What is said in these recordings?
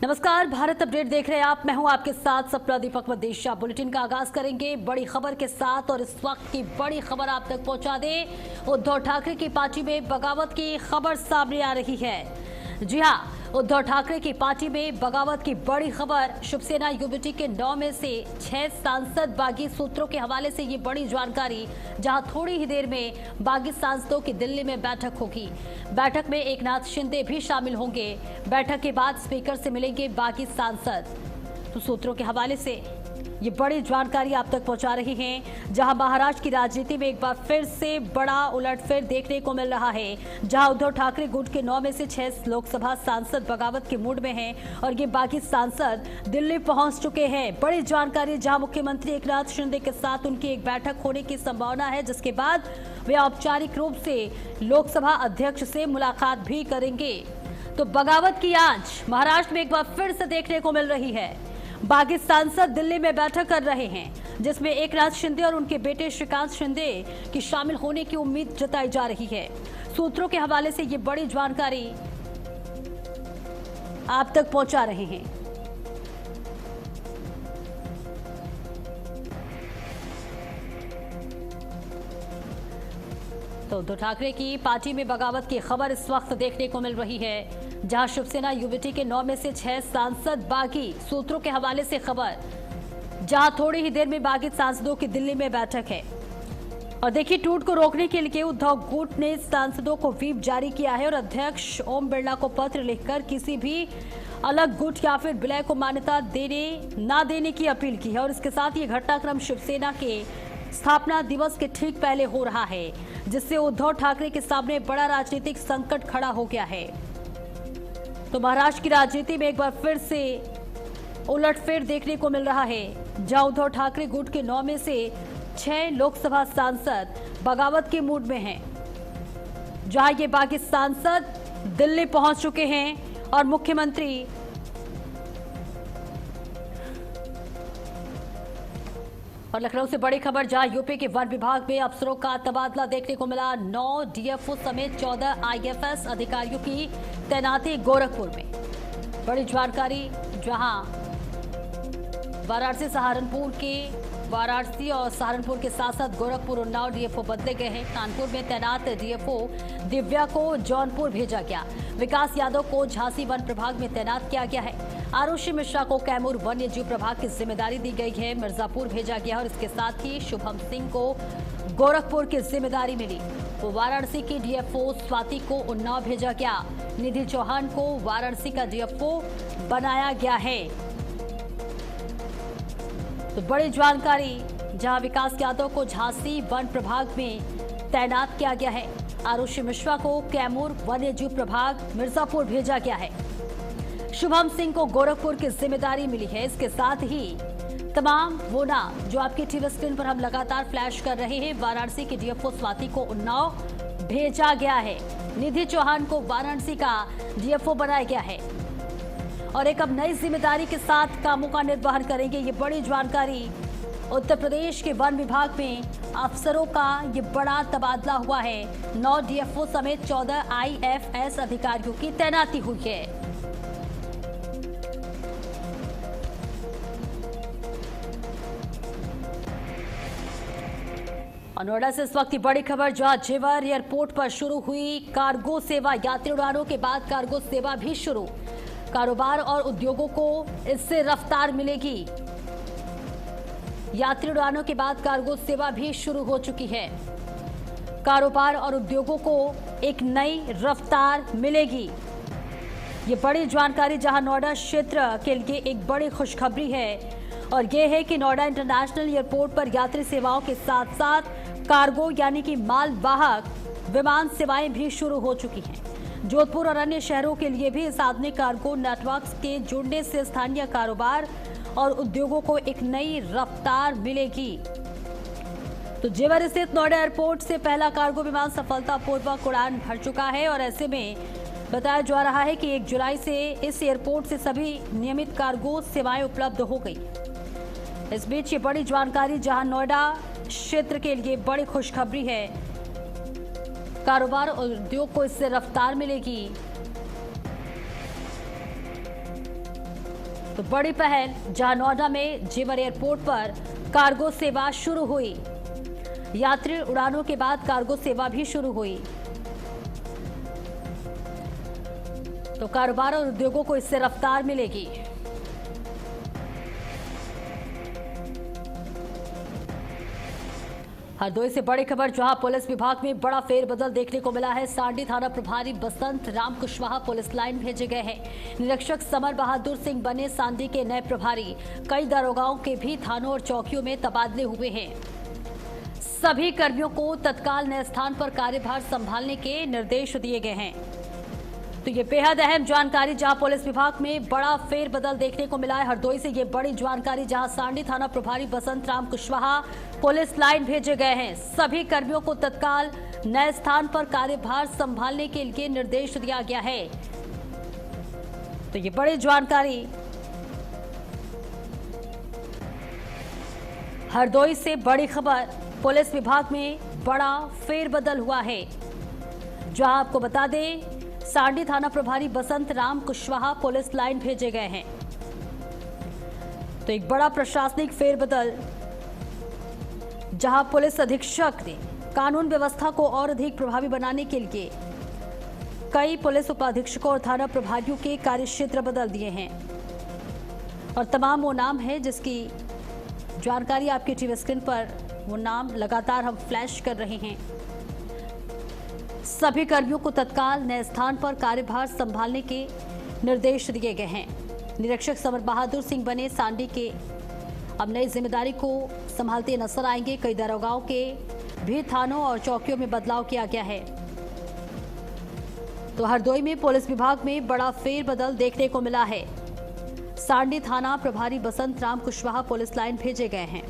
नमस्कार, भारत अपडेट देख रहे हैं आप। मैं हूं आपके साथ सपना दीपक मदेशिया। बुलेटिन का आगाज करेंगे बड़ी खबर के साथ और इस वक्त की बड़ी खबर आप तक पहुंचा दें। उद्धव ठाकरे की पार्टी में बगावत की खबर सामने आ रही है। जी हां, उद्धव ठाकरे की पार्टी में बगावत की बड़ी खबर। शिवसेना यूबीटी के 9 में से 6 सांसद बागी। सूत्रों के हवाले से ये बड़ी जानकारी, जहां थोड़ी ही देर में बागी सांसदों की दिल्ली में बैठक होगी। बैठक में एकनाथ शिंदे भी शामिल होंगे। बैठक के बाद स्पीकर से मिलेंगे बागी सांसद। तो सूत्रों के हवाले से ये बड़ी जानकारी आप तक पहुंचा रही हैं, जहां महाराष्ट्र की राजनीति में एक बार फिर से बड़ा उलटफेर देखने को मिल रहा है। जहां उद्धव ठाकरे गुट के 9 में से 6 लोकसभा सांसद बगावत के मूड में हैं और ये बाकी सांसद दिल्ली पहुंच चुके हैं। बड़ी जानकारी, जहां मुख्यमंत्री एकनाथ शिंदे के साथ उनकी एक बैठक होने की संभावना है, जिसके बाद वे औपचारिक रूप से लोकसभा अध्यक्ष से मुलाकात भी करेंगे। तो बगावत की आंच महाराष्ट्र में एक बार फिर से देखने को मिल रही है। बागी सांसद दिल्ली में बैठक कर रहे हैं, जिसमें एकनाथ शिंदे और उनके बेटे श्रीकांत शिंदे की शामिल होने की उम्मीद जताई जा रही है। सूत्रों के हवाले से ये बड़ी जानकारी आप तक पहुंचा रहे हैं। तो उद्धव ठाकरे की पार्टी में बगावत की खबर इस वक्त देखने को मिल रही है, जहां शिवसेना यूबीटी के 9 में से 6 सांसद बागी। सूत्रों के हवाले से खबर, जहां थोड़ी ही देर में बागी सांसदों की दिल्ली में बैठक है। और देखिए, टूट को रोकने के लिए उद्धव गुट ने सांसदों को व्हीप जारी किया है और अध्यक्ष ओम बिरला को पत्र लिखकर किसी भी अलग गुट या फिर विलय को मान्यता ना देने की अपील की है। और इसके साथ ये घटनाक्रम शिवसेना के स्थापना दिवस के ठीक पहले हो रहा है, जिससे उद्धव ठाकरे के सामने बड़ा राजनीतिक संकट खड़ा हो गया है। तो महाराष्ट्र की राजनीति में एक बार फिर से उलटफेर देखने को मिल रहा है, जहां उद्धव ठाकरे गुट के 9 में से 6 लोकसभा सांसद बगावत के मूड में हैं। जहां ये बाकी सांसद दिल्ली पहुंच चुके हैं और मुख्यमंत्री और लखनऊ से बड़ी खबर, जहां यूपी के वन विभाग में अफसरों का तबादला देखने को मिला। 9 डीएफओ समेत 14 आईएफएस अधिकारियों की तैनाती गोरखपुर में। बड़ी जानकारी, जहां वाराणसी और सहारनपुर के साथ साथ गोरखपुर, उन्नाव डीएफओ बदले गए हैं। कानपुर में तैनात डीएफओ दिव्या को जौनपुर भेजा गया। विकास यादव को झांसी वन प्रभाग में तैनात किया गया है। आरुषि मिश्रा को कैमूर वन्य जीव प्रभाग की जिम्मेदारी दी गई है। मिर्जापुर भेजा गया और इसके साथ ही शुभम सिंह को गोरखपुर की जिम्मेदारी मिली। तो वाराणसी की डीएफओ स्वाति को उन्नाव भेजा गया। निधि चौहान को वाराणसी का डीएफओ बनाया गया है। तो बड़ी जानकारी, जहां विकास यादव को झांसी वन प्रभाग में तैनात किया गया है। आरुषि मिश्रा को कैमूर वन्य जीव प्रभाग मिर्जापुर भेजा गया है। शुभम सिंह को गोरखपुर की जिम्मेदारी मिली है। इसके साथ ही तमाम वो नाम जो आपकी टीवी स्क्रीन पर हम लगातार फ्लैश कर रहे हैं। वाराणसी की डीएफओ स्वाति को उन्नाव भेजा गया है। निधि चौहान को वाराणसी का डीएफओ बनाया गया है और एक अब नई जिम्मेदारी के साथ कामों का निर्वहन करेंगे। ये बड़ी जानकारी, उत्तर प्रदेश के वन विभाग में अफसरों का ये बड़ा तबादला हुआ है। 9 डीएफओ समेत 14 आईएफएस अधिकारियों की तैनाती हुई है। और नोएडा से इस वक्त की बड़ी खबर, जहां जेवर एयरपोर्ट पर शुरू हुई कार्गो सेवा। यात्री उड़ानों के बाद कार्गो सेवा भी शुरू। कारोबार और उद्योगों को इससे रफ्तार मिलेगी। यात्री उड़ानों के बाद कार्गो सेवा भी शुरू हो चुकी है। कारोबार और उद्योगों को एक नई रफ्तार मिलेगी। ये बड़ी जानकारी, जहां नोएडा क्षेत्र के लिए एक बड़ी खुशखबरी है और ये है कि नोएडा इंटरनेशनल एयरपोर्ट पर यात्री सेवाओं के साथ साथ कार्गो यानी कि माल वाहक विमान सेवाएं भी शुरू हो चुकी हैं। जोधपुर और अन्य शहरों के लिए भी इस आधुनिक कार्गो नेटवर्क के जुड़ने से स्थानीय कारोबार और उद्योगों को एक नई रफ्तार मिलेगी। तो जेवर स्थित नोएडा एयरपोर्ट से पहला कार्गो विमान सफलतापूर्वक उड़ान भर चुका है और ऐसे में बताया जा रहा है कि 1 जुलाई से इस एयरपोर्ट से सभी नियमित कार्गो सेवाएं उपलब्ध हो गई। इस बीच ये बड़ी जानकारी, जहां नोएडा क्षेत्र के लिए बड़ी खुशखबरी है। कारोबार और उद्योग को इससे रफ्तार मिलेगी। तो बड़ी पहल, जहां नोएडा में जेवर एयरपोर्ट पर कार्गो सेवा शुरू हुई। यात्री उड़ानों के बाद कार्गो सेवा भी शुरू हुई। तो कारोबार और उद्योगों को इससे रफ्तार मिलेगी। हरदोई से बड़ी खबर, जहां पुलिस विभाग में बड़ा फेरबदल देखने को मिला है। सांडी थाना प्रभारी बसंत राम कुशवाहा पुलिस लाइन भेजे गए हैं। निरीक्षक समर बहादुर सिंह बने सांडी के नए प्रभारी। कई दारोगाओं के भी थानों और चौकियों में तबादले हुए हैं। सभी कर्मियों को तत्काल नए स्थान पर कार्यभार संभालने के निर्देश दिए गए हैं। तो ये बेहद अहम जानकारी, जहां पुलिस विभाग में बड़ा फेरबदल देखने को मिला है। हरदोई से ये बड़ी जानकारी, जहां सांडी थाना प्रभारी बसंत राम कुशवाहा पुलिस लाइन भेजे गए हैं। सभी कर्मियों को तत्काल नए स्थान पर कार्यभार संभालने के लिए निर्देश दिया गया है। तो ये बड़ी जानकारी हरदोई से बड़ी खबर, पुलिस विभाग में बड़ा फेरबदल हुआ है। जहां आपको बता दें, सांडी थाना प्रभारी बसंत राम कुशवाहा पुलिस लाइन भेजे गए हैं। तो एक बड़ा प्रशासनिक फेरबदल, जहां पुलिस अधीक्षक ने कानून व्यवस्था को और अधिक प्रभावी बनाने के लिए कई पुलिस उपाधीक्षकों और थाना प्रभारियों के कार्यक्षेत्र बदल दिए हैं। और तमाम वो नाम है जिसकी जानकारी आपकी टीवी स्क्रीन पर, वो नाम लगातार हम फ्लैश कर रहे हैं। सभी कर्मियों को तत्काल नए स्थान पर कार्यभार संभालने के निर्देश दिए गए हैं। निरीक्षक समर बहादुर सिंह बने सांडी के अब नई जिम्मेदारी को संभालते नजर आएंगे। कई दारोगाओं के भी थानों और चौकियों में बदलाव किया गया है। तो हरदोई में पुलिस विभाग में बड़ा फेरबदल देखने को मिला है। सांडी थाना प्रभारी बसंत राम कुशवाहा पुलिस लाइन भेजे गए हैं।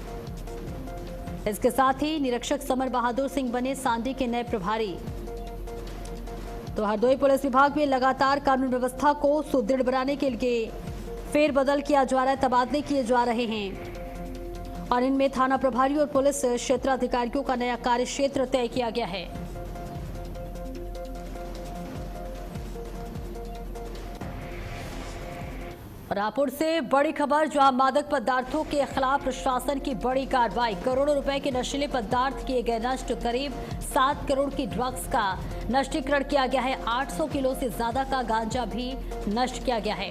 इसके साथ ही निरीक्षक समर बहादुर सिंह बने सांडी के नए प्रभारी। तो हरदोई पुलिस विभाग में लगातार कानून व्यवस्था को सुदृढ़ बनाने के लिए फेरबदल किया जा रहा है, तबादले किए जा रहे हैं। और इनमें थाना प्रभारी और पुलिस क्षेत्राधिकारियों का नया कार्यक्षेत्र तय किया गया है। रायपुर से बड़ी खबर, जहां मादक पदार्थों के खिलाफ प्रशासन की बड़ी कार्रवाई। करोड़ों रुपए के नशीले पदार्थ किए गए नष्ट। करीब 7 करोड़ की ड्रग्स का नष्टीकरण किया गया है। 800 किलो से ज्यादा का गांजा भी नष्ट किया गया है।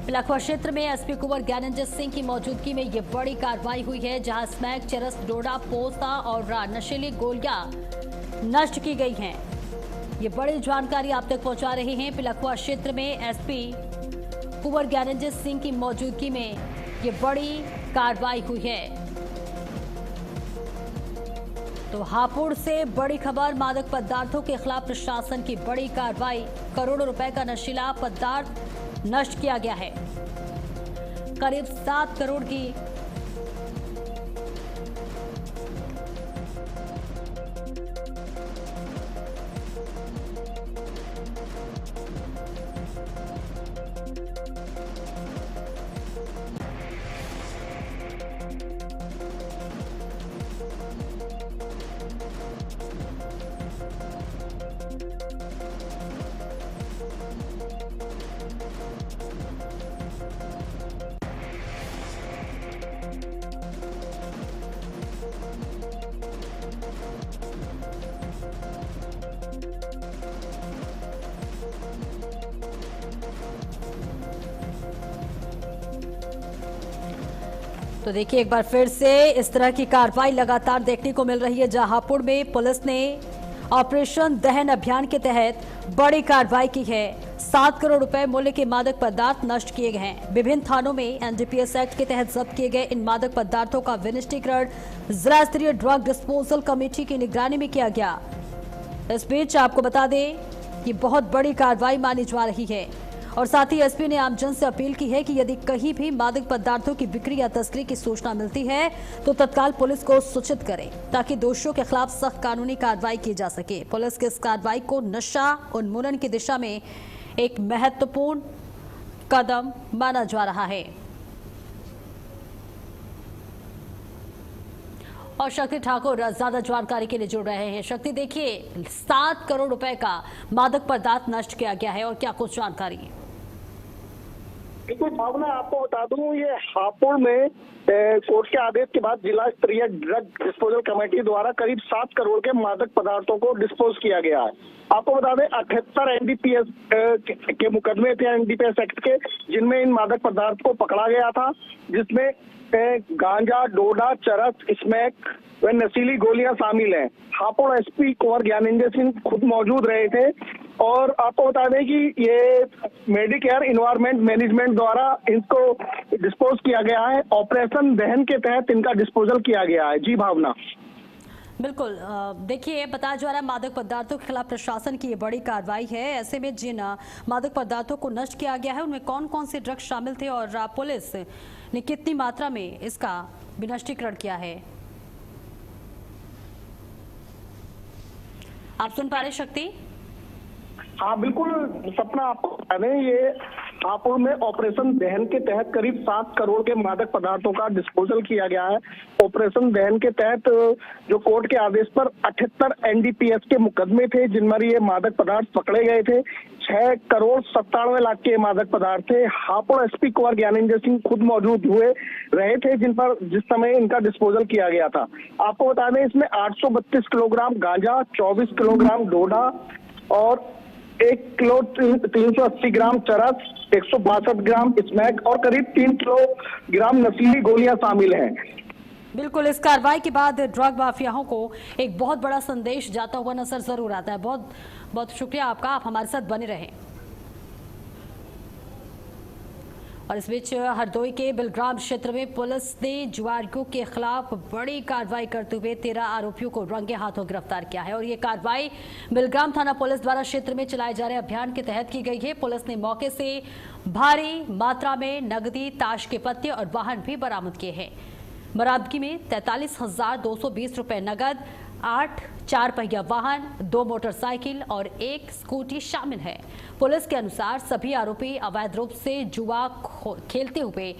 पिलखवा क्षेत्र में एसपी कुंवर ज्ञानेंद्र सिंह की मौजूदगी में ये बड़ी कार्रवाई हुई है, जहां स्मैक, चरस, डोडा, पोस्ता और नशीली गोलियां नष्ट की गई हैं। ये बड़ी जानकारी आप तक पहुंचा रहे हैं। पिलखवा क्षेत्र में एसपी कुंवर ज्ञानेंद्र सिंह की मौजूदगी में ये बड़ी कार्रवाई हुई है। तो हापुड़ से बड़ी खबर, मादक पदार्थों के खिलाफ प्रशासन की बड़ी कार्रवाई। करोड़ों रुपए का नशीला पदार्थ नष्ट किया गया है। करीब 7 करोड़ की तो देखिए, एक बार फिर से इस तरह की कार्रवाई लगातार देखने को मिल रही है। जहां हापुड़ में पुलिस ने ऑपरेशन दहन अभियान के तहत बड़ी कार्रवाई की है। 7 करोड़ रुपए मूल्य के मादक पदार्थ नष्ट किए गए हैं। विभिन्न थानों में एनडीपीएस एक्ट के तहत जब्त किए गए इन मादक पदार्थों का विनिष्टीकरण जिला स्तरीय ड्रग डिस्पोजल कमेटी की निगरानी में किया गया। इस बीच आपको बता दें, ये बहुत बड़ी कार्रवाई मानी जा रही है। और साथ ही एसपी ने आमजन से अपील की है कि यदि कहीं भी मादक पदार्थों की बिक्री या तस्करी की सूचना मिलती है तो तत्काल पुलिस को सूचित करें, ताकि दोषियों के खिलाफ सख्त कानूनी कार्रवाई की जा सके। पुलिस की इस कार्रवाई को नशा उन्मूलन की दिशा में एक महत्वपूर्ण कदम माना जा रहा है। और शक्ति ठाकुर ज्यादा जानकारी के लिए जुड़ रहे हैं। शक्ति, देखिए, 7 करोड़ रुपए का मादक पदार्थ नष्ट किया गया है और क्या कुछ जानकारी है? बिल्कुल भावना, आपको बता दूं ये हापुड़ में कोर्ट के आदेश के बाद जिला स्तरीय ड्रग डिस्पोजल कमेटी द्वारा करीब 7 करोड़ के मादक पदार्थों को डिस्पोज किया गया है। आपको बता दें 78 एनडीपीएस के मुकदमे थे, एनडीपीएस एक्ट के, जिनमें इन मादक पदार्थ को पकड़ा गया था, जिसमें गांजा, डोडा, चरस, स्मैक व नशीली गोलियां शामिल हैं। हापुड़ एसपी कुंवर ज्ञानेंद्र सिंह खुद मौजूद रहे थे। और आपको बता दें कि ये मेडिकेयर इन्वायरमेंट मैनेजमेंट द्वारा इनको डिस्पोज किया गया है। ऑपरेशन दहन के तहत इनका डिस्पोजल किया गया है। जी भावना। बिल्कुल, देखिए बताया जा रहा है मादक पदार्थों के खिलाफ प्रशासन की ये बड़ी कार्रवाई है। ऐसे में जिन मादक पदार्थों को नष्ट किया गया है उनमें कौन कौन से ड्रग्स शामिल थे और पुलिस ने कितनी मात्रा में इसका विनष्टीकरण किया है, आप सुन पा रहे शक्ति? हाँ बिल्कुल सपना, आपको बता दें ये हापुड़ में ऑपरेशन दहन के तहत करीब 7 करोड़ के मादक पदार्थों का डिस्पोजल किया गया है। ऑपरेशन दहन के तहत जो कोर्ट के आदेश पर 78 एनडीपीएस के मुकदमे थे, जिनमें ये मादक पदार्थ पकड़े गए थे। 6 करोड़ 97 लाख के मादक पदार्थ थे। हापुड़ एसपी कुंवर ज्ञानेंद्र सिंह खुद मौजूद रहे थे जिस समय इनका डिस्पोजल किया गया था। आपको बता दें इसमें 832 किलोग्राम गांजा, 24 किलोग्राम डोडा और 1 किलो 380 ग्राम चरस, 162 ग्राम स्मैक और करीब 3 किलोग्राम नशीली गोलियां शामिल हैं। बिल्कुल, इस कार्रवाई के बाद ड्रग माफियाओं को एक बहुत बड़ा संदेश जाता हुआ नजर जरूर आता है। बहुत बहुत शुक्रिया आपका, आप हमारे साथ बने रहें। और इस बीच हरदोई के बिलग्राम क्षेत्र में पुलिस ने जुआरियों के खिलाफ बड़ी कार्रवाई करते हुए 13 आरोपियों को रंगे हाथों गिरफ्तार किया है। और ये कार्रवाई बिलग्राम थाना पुलिस द्वारा क्षेत्र में चलाए जा रहे अभियान के तहत की गई है। पुलिस ने मौके से भारी मात्रा में नकदी, ताश के पत्ते और वाहन भी बरामद किए हैं। बरामदगी में 43,220 रुपए नगद, 8 4 पहिया वाहन, 2 मोटरसाइकिल और 1 स्कूटी शामिल है। पुलिस के अनुसार सभी आरोपी अवैध रूप से जुआ खेलते हुए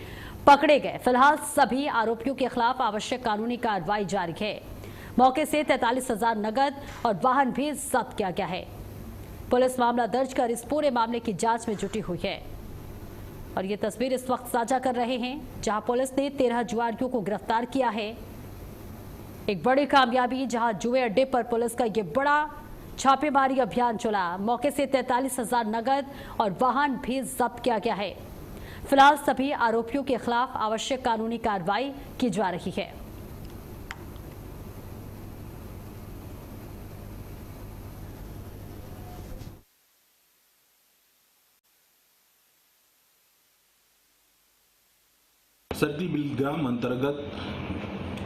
पकड़े गए। फिलहाल सभी आरोपियों के खिलाफ आवश्यक कानूनी कार्रवाई जारी है। मौके से 43,000 नगद और वाहन भी जब्त किया गया है। पुलिस मामला दर्ज कर इस पूरे मामले की जांच में जुटी हुई है। और ये तस्वीर इस वक्त साझा कर रहे हैं जहां पुलिस ने 13 जुआरियों को गिरफ्तार किया है। एक बड़ी कामयाबी, जहां जुए अड्डे पर पुलिस का ये बड़ा छापेमारी अभियान चला। मौके से 43,000 नगद और वाहन भी जब्त किया गया है। फिलहाल सभी आरोपियों के खिलाफ आवश्यक कानूनी कार्रवाई की जा रही है। सर्किल बिलग्राम अंतर्गत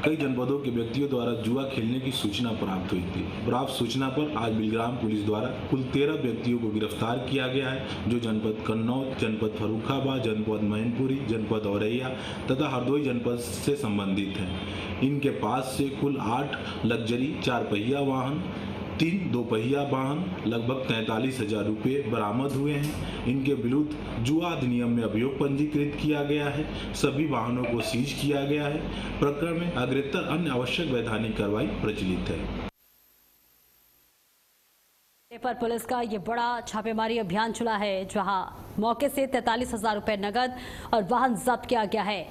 कई जनपदों के व्यक्तियों द्वारा जुआ खेलने की सूचना प्राप्त हुई थी। प्राप्त सूचना पर आज बिलग्राम पुलिस द्वारा कुल 13 व्यक्तियों को गिरफ्तार किया गया है, जो जनपद कन्नौज, जनपद फर्रुखाबाद, जनपद मैनपुरी, जनपद औरैया तथा हरदोई जनपद से संबंधित हैं। इनके पास से कुल 8 लग्जरी 4 पहिया वाहन, 3 2 पहिया वाहन, लगभग 43,000 रुपये बरामद हुए हैं। इनके विरुद्ध जुआ अधिनियम में अभियोग पंजीकृत किया गया है। सभी वाहनों को सीज किया गया है। प्रकरण में अग्रेतर अन्य आवश्यक वैधानिक कार्रवाई प्रचलित है। पर पुलिस का ये बड़ा छापेमारी अभियान चला है, जहां मौके से 43,000 रुपये नगद और वाहन जब्त किया गया है।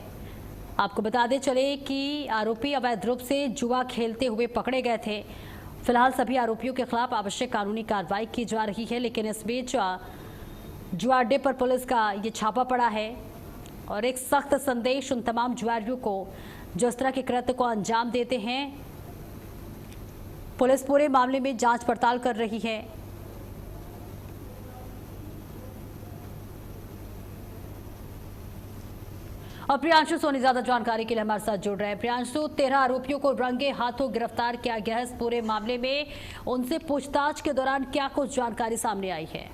आपको बता दें चले कि आरोपी अवैध रूप से जुआ खेलते हुए पकड़े गए थे। फिलहाल सभी आरोपियों के खिलाफ आवश्यक कानूनी कार्रवाई की जा रही है। लेकिन इस बीच जुआ अड्डे पर पुलिस का ये छापा पड़ा है और एक सख्त संदेश उन तमाम जुआरियों को जो इस तरह के कृत्य को अंजाम देते हैं। पुलिस पूरे मामले में जांच पड़ताल कर रही है। और प्रियांशु सोनी ज्यादा जानकारी के लिए हमारे साथ जुड़ रहे हैं। प्रियांशु, 13 आरोपियों को रंगे हाथों गिरफ्तार किया गया है इस पूरे मामले में। उनसे पूछताछ के दौरान क्या कुछ जानकारी सामने आई है?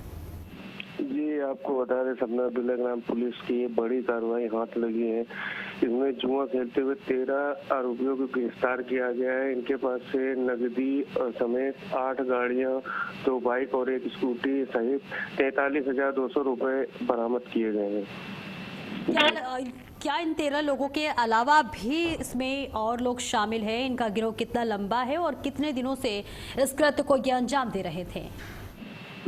जी, आपको बता दें सपना, बिलग्राम पुलिस की बड़ी कार्रवाई हाथ लगी है। इसमें जुआ खेलते हुए 13 आरोपियों को गिरफ्तार किया गया है। इनके पास से नकदी समेत 8 गाड़ियां, 2 बाइक और 1 स्कूटी सहित 43,200 रुपए बरामद किए गए हैं। क्या इन 13 लोगों के अलावा भी इसमें और लोग शामिल हैं? इनका गिरोह कितना लंबा है और कितने दिनों से इस कृत्य को ये अंजाम दे रहे थे?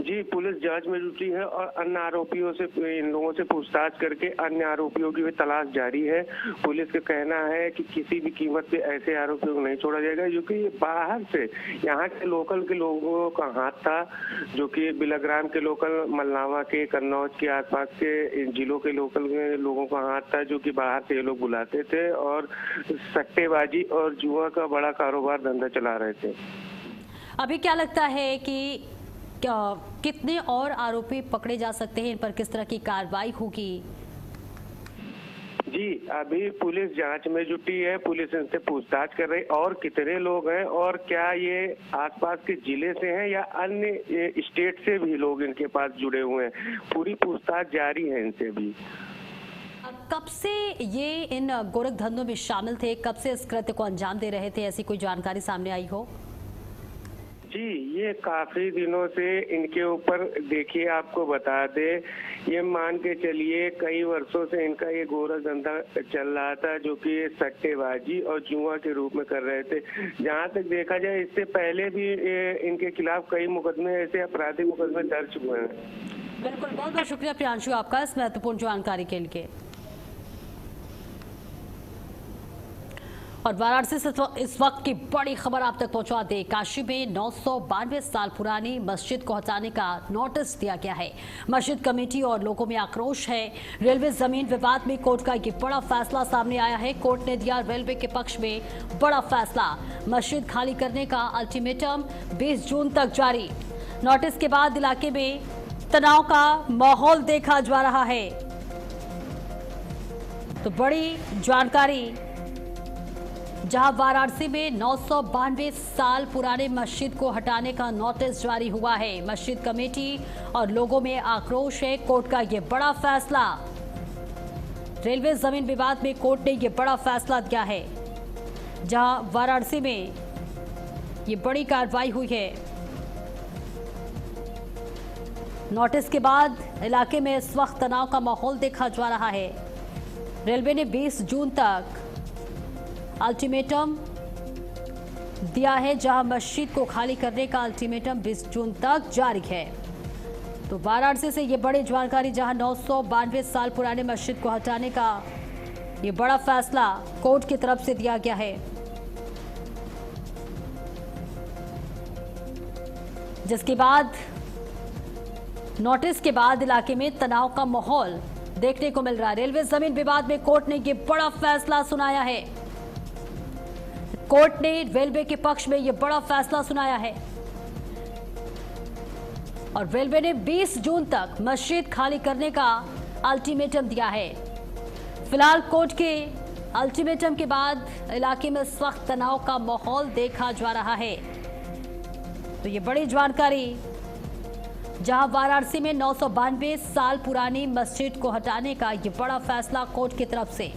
जी, पुलिस जांच में जुटी है और अन्य आरोपियों से, इन लोगों से पूछताछ करके अन्य आरोपियों की भी तलाश जारी है। पुलिस का कहना है कि किसी भी कीमत पे ऐसे आरोपियों को नहीं छोड़ा जाएगा, जो कि बाहर से यहाँ के लोकल के लोगों का हाथ था, जो कि बिलग्राम के लोकल, मलनावा के, कन्नौज के आसपास के जिलों के लोकल लोगों का हाथ था, जो कि बाहर से ये लोग बुलाते थे और सट्टेबाजी और जुआ का बड़ा कारोबार धंधा चला रहे थे। अभी क्या लगता है कि कितने और आरोपी पकड़े जा सकते हैं, इन पर किस तरह की कार्रवाई होगी? जी, अभी पुलिस जांच में जुटी है, पुलिस इनसे पूछताछ कर रही और कितने लोग हैं और क्या ये आसपास के जिले से हैं या अन्य स्टेट से भी लोग इनके पास जुड़े हुए हैं, पूरी पूछताछ जारी है इनसे भी। कब से ये इन गोरख धंधों में शामिल थे, कब से इस कृत्य को अंजाम दे रहे थे, ऐसी कोई जानकारी सामने आई हो? जी, ये काफी दिनों से इनके ऊपर, देखिए आपको बता दे, ये मान के चलिए कई वर्षों से इनका ये गोरख धंधा चल रहा था, जो कि सट्टेबाजी और जुआ के रूप में कर रहे थे। जहाँ तक देखा जाए, इससे पहले भी इनके खिलाफ कई मुकदमे, ऐसे आपराधिक मुकदमे दर्ज हुए हैं। बिल्कुल, बहुत बहुत शुक्रिया प्रियांशु आपका इस महत्वपूर्ण जानकारी के लिए। और वाराणसी से इस वक्त की बड़ी खबर आप तक पहुंचा दे। काशी में 992 साल पुरानी मस्जिद को हटाने का नोटिस दिया गया है। मस्जिद कमेटी और लोगों में आक्रोश है। रेलवे जमीन विवाद में कोर्ट का ये बड़ा फैसला सामने आया है। कोर्ट ने दिया रेलवे के पक्ष में बड़ा फैसला। मस्जिद खाली करने का अल्टीमेटम 20 जून तक जारी। नोटिस के बाद इलाके में तनाव का माहौल देखा जा रहा है। तो बड़ी जानकारी, जहां वाराणसी में 992 साल पुराने मस्जिद को हटाने का नोटिस जारी हुआ है। मस्जिद कमेटी और लोगों में आक्रोश है। कोर्ट का ये बड़ा फैसला, रेलवे जमीन विवाद में कोर्ट ने ये बड़ा फैसला दिया है, जहां वाराणसी में ये बड़ी कार्रवाई हुई है। नोटिस के बाद इलाके में इस वक्त तनाव का माहौल देखा जा रहा है। रेलवे ने 20 जून तक अल्टीमेटम दिया है, जहां मस्जिद को खाली करने का अल्टीमेटम 20 जून तक जारी है। तो वाराणसी से ये बड़ी जानकारी, जहां 992 साल पुराने मस्जिद को हटाने का ये बड़ा फैसला कोर्ट की तरफ से दिया गया है, जिसके बाद नोटिस के बाद इलाके में तनाव का माहौल देखने को मिल रहा है। रेलवे जमीन विवाद में कोर्ट ने ये बड़ा फैसला सुनाया है। कोर्ट ने रेलवे के पक्ष में यह बड़ा फैसला सुनाया है और रेलवे ने 20 जून तक मस्जिद खाली करने का अल्टीमेटम दिया है। फिलहाल कोर्ट के अल्टीमेटम के बाद इलाके में इस वक्त तनाव का माहौल देखा जा रहा है। तो ये बड़ी जानकारी, जहां वाराणसी में 992 साल पुरानी मस्जिद को हटाने का ये बड़ा फैसला कोर्ट की तरफ से।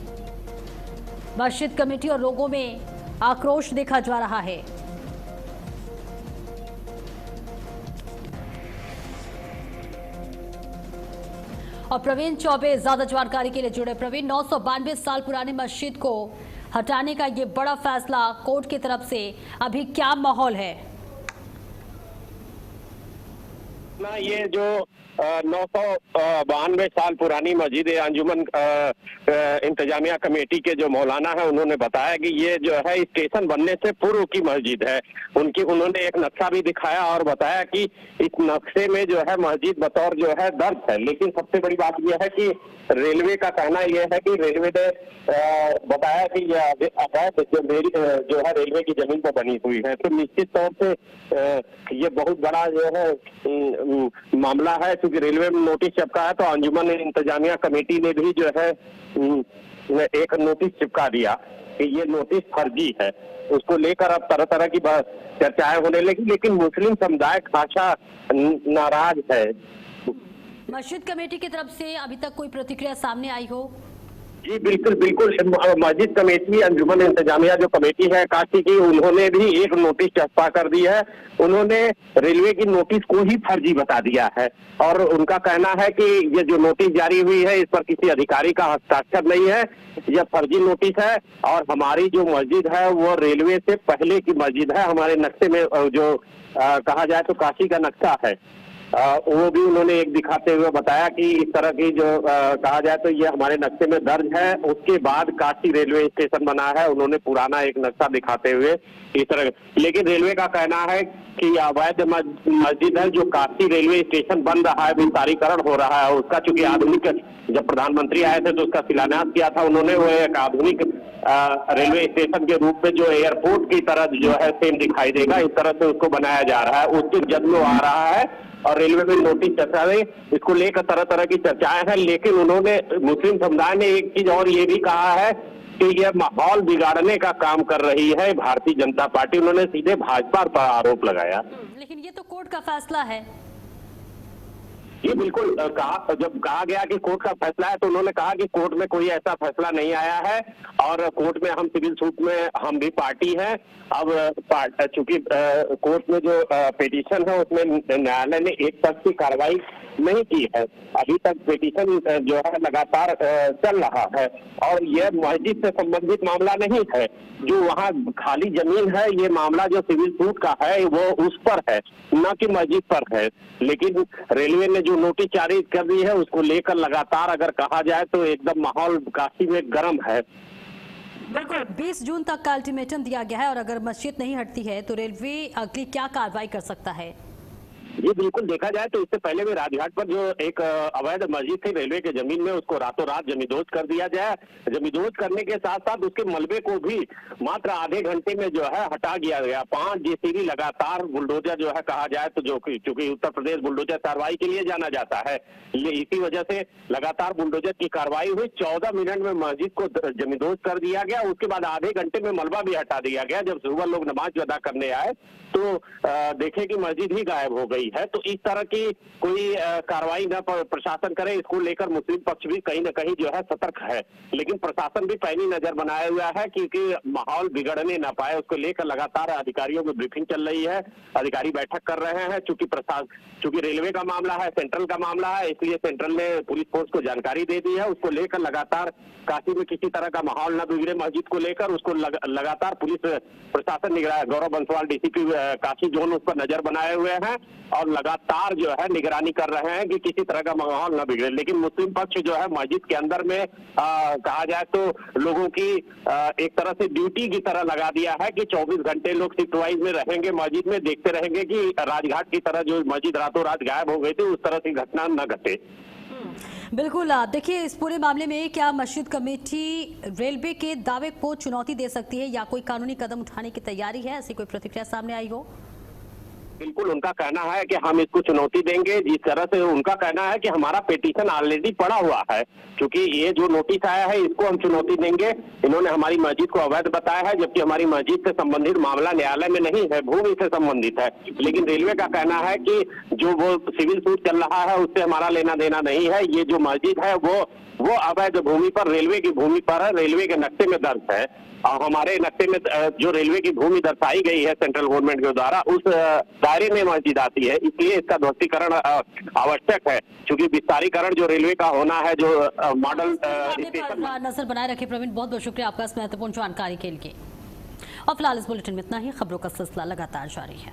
मस्जिद कमेटी और लोगों में आक्रोश देखा जा रहा है। और प्रवीण चौबे ज्यादा जानकारी के लिए जुड़े। प्रवीण, 992 साल पुरानी मस्जिद को हटाने का ये बड़ा फैसला कोर्ट की तरफ से, अभी क्या माहौल है? ना, ये जो 992 साल पुरानी मस्जिद अंजुमन इंतजामिया कमेटी के जो मौलाना है, उन्होंने बताया कि ये जो है स्टेशन बनने से पूर्व की मस्जिद है। उन्होंने एक नक्शा भी दिखाया और बताया कि इस नक्शे में जो है मस्जिद बतौर जो है दर्ज है। लेकिन सबसे बड़ी बात यह है कि रेलवे का कहना यह है कि रेलवे ने बताया कि यह अवैध जो है रेलवे की जमीन पर बनी हुई है। तो निश्चित तौर से ये बहुत बड़ा जो है मामला है, क्योंकि रेलवे में नोटिस चिपका है। तो अंजुमन इंतजामिया कमेटी ने भी जो है एक नोटिस चिपका दिया कि ये नोटिस फर्जी है। उसको लेकर अब तरह तरह की चर्चाएं होने लगी, लेकिन मुस्लिम समुदाय खासा नाराज है। मस्जिद कमेटी की तरफ से अभी तक कोई प्रतिक्रिया सामने आई हो? जी बिल्कुल बिल्कुल, मस्जिद कमेटी अंजुमन इंतजामिया जो कमेटी है काशी की, उन्होंने भी एक नोटिस छपा कर दी है। उन्होंने रेलवे की नोटिस को ही फर्जी बता दिया है और उनका कहना है कि ये जो नोटिस जारी हुई है, इस पर किसी अधिकारी का हस्ताक्षर नहीं है, यह फर्जी नोटिस है। और हमारी जो मस्जिद है वो रेलवे से पहले की मस्जिद है। हमारे नक्शे में जो कहा जाए तो काशी का नक्शा है, वो भी उन्होंने एक दिखाते हुए बताया कि इस तरह की जो कहा जाए तो ये हमारे नक्शे में दर्ज है। उसके बाद काशी रेलवे स्टेशन बना है, उन्होंने पुराना एक नक्शा दिखाते हुए इस तरह। लेकिन रेलवे का कहना है कि अवैध मस्जिद है जो काशी रेलवे स्टेशन बन रहा है, विस्तारीकरण हो रहा है उसका, चूंकि आधुनिक, जब प्रधानमंत्री आए थे तो उसका शिलान्यास किया था उन्होंने, वो एक आधुनिक रेलवे स्टेशन के रूप में जो एयरपोर्ट की तरह जो है सेम दिखाई देगा, इस तरह से उसको बनाया जा रहा है। उसकी जद में आ रहा है और रेलवे में नोटिस चर्चा है, इसको लेकर तरह तरह की चर्चाएं हैं। लेकिन उन्होंने, मुस्लिम समुदाय ने एक चीज और ये भी कहा है कि यह माहौल बिगाड़ने का काम कर रही है भारतीय जनता पार्टी। उन्होंने सीधे भाजपा पर आरोप लगाया। लेकिन ये तो कोर्ट का फैसला है। ये बिल्कुल जब कहा गया कि कोर्ट का फैसला है तो उन्होंने कहा कि कोर्ट में कोई ऐसा फैसला नहीं आया है और कोर्ट में हम सिविल सूट में हम भी पार्टी हैं। अब चूंकि कोर्ट में जो पिटीशन है उसमें न्यायालय ने एक तक की कार्रवाई नहीं की है, अभी तक पिटीशन जो है लगातार चल रहा है और यह मस्जिद से संबंधित मामला नहीं है। जो वहाँ खाली जमीन है, ये मामला जो सिविल सूट का है वो उस पर है, न कि मस्जिद पर है। लेकिन रेलवे ने जो नोटिस जारी कर दी है उसको लेकर लगातार अगर कहा जाए तो एकदम माहौल काशी में गर्म है। बिल्कुल 20 जून तक का अल्टीमेटम दिया गया है और अगर मस्जिद नहीं हटती है तो रेलवे अगली क्या कार्रवाई कर सकता है? ये बिल्कुल देखा जाए तो इससे पहले भी राजघाट पर जो एक अवैध मस्जिद थी रेलवे के जमीन में, उसको रातों रात जमींदोज कर दिया जाए। जमींदोज करने के साथ साथ उसके मलबे को भी मात्र आधे घंटे में जो है हटा दिया गया। 5 जेसीबी लगातार बुलडोजर जो है कहा जाए तो, जो चूंकि उत्तर प्रदेश बुलडोजर कार्रवाई के लिए जाना जाता है, इसी वजह से लगातार बुलडोजर की कार्रवाई हुई। 14 मिनट में मस्जिद को जमींदोज कर दिया गया। उसके बाद आधे घंटे में मलबा भी हटा दिया गया। जब सुबह लोग नमाज अदा करने आए तो देखे कि मस्जिद ही गायब हो गई है। तो इस तरह की कोई कार्रवाई न प्रशासन करे, इसको लेकर मुस्लिम पक्ष भी कहीं न कहीं जो है सतर्क है। लेकिन प्रशासन भी पैनी नजर बनाया हुआ है क्योंकि माहौल बिगड़ने ना पाए, उसको लेकर लगातार अधिकारियों में ब्रीफिंग चल रही है। अधिकारी बैठक कर रहे हैं। चूंकि रेलवे का मामला है, सेंट्रल का मामला है, इसलिए सेंट्रल ने पुलिस फोर्स को जानकारी दे दी है। उसको लेकर लगातार काशी में किसी तरह का माहौल न बिगड़े मस्जिद को लेकर, उसको लगातार पुलिस प्रशासन निगरानी, गौरव बंसवाल डीसीपी काशी जोन उस पर नजर बनाए हुए हैं और लगातार जो है निगरानी कर रहे हैं कि किसी तरह का माहौल न बिगड़े। लेकिन मुस्लिम पक्ष जो है मस्जिद के अंदर में कहा जाए तो लोगों की एक तरह से ड्यूटी की तरह लगा दिया है कि 24 घंटे लोग शिफ्ट वाइज में रहेंगे मस्जिद में, देखते रहेंगे कि राजघाट की तरह जो मस्जिद रातों रात गायब हो गई थी उस तरह की घटना न घटे। बिल्कुल, आप देखिए इस पूरे मामले में क्या मस्जिद कमेटी रेलवे के दावे को चुनौती दे सकती है या कोई कानूनी कदम उठाने की तैयारी है? ऐसी कोई प्रतिक्रिया सामने आई हो? बिल्कुल उनका कहना है कि हम इसको चुनौती देंगे। जिस तरह से उनका कहना है कि हमारा पिटीशन ऑलरेडी पड़ा हुआ है, क्योंकि ये जो नोटिस आया है इसको हम चुनौती देंगे। इन्होंने हमारी मस्जिद को अवैध बताया है, जबकि हमारी मस्जिद से संबंधित मामला न्यायालय में नहीं है, भूमि से संबंधित है। लेकिन रेलवे का कहना है कि जो वो सिविल सूट चल रहा है उससे हमारा लेना देना नहीं है। ये जो मस्जिद है वो अवैध भूमि पर, रेलवे की भूमि पर है, रेलवे के नक्शे में दर्ज है और हमारे नक्शे में जो रेलवे की भूमि दर्शाई गई है सेंट्रल गवर्नमेंट के द्वारा उस दायरे में मस्जिद आती है। इसलिए इसका ध्वस्तीकरण आवश्यक है, क्योंकि विस्तारीकरण जो रेलवे का होना है, जो मॉडल नजर बनाए रखे। प्रवीण, बहुत बहुत शुक्रिया आपका इस महत्वपूर्ण जानकारी के लिए। और फिलहाल इस बुलेटिन में इतना ही। खबरों का सिलसिला लगातार जारी है।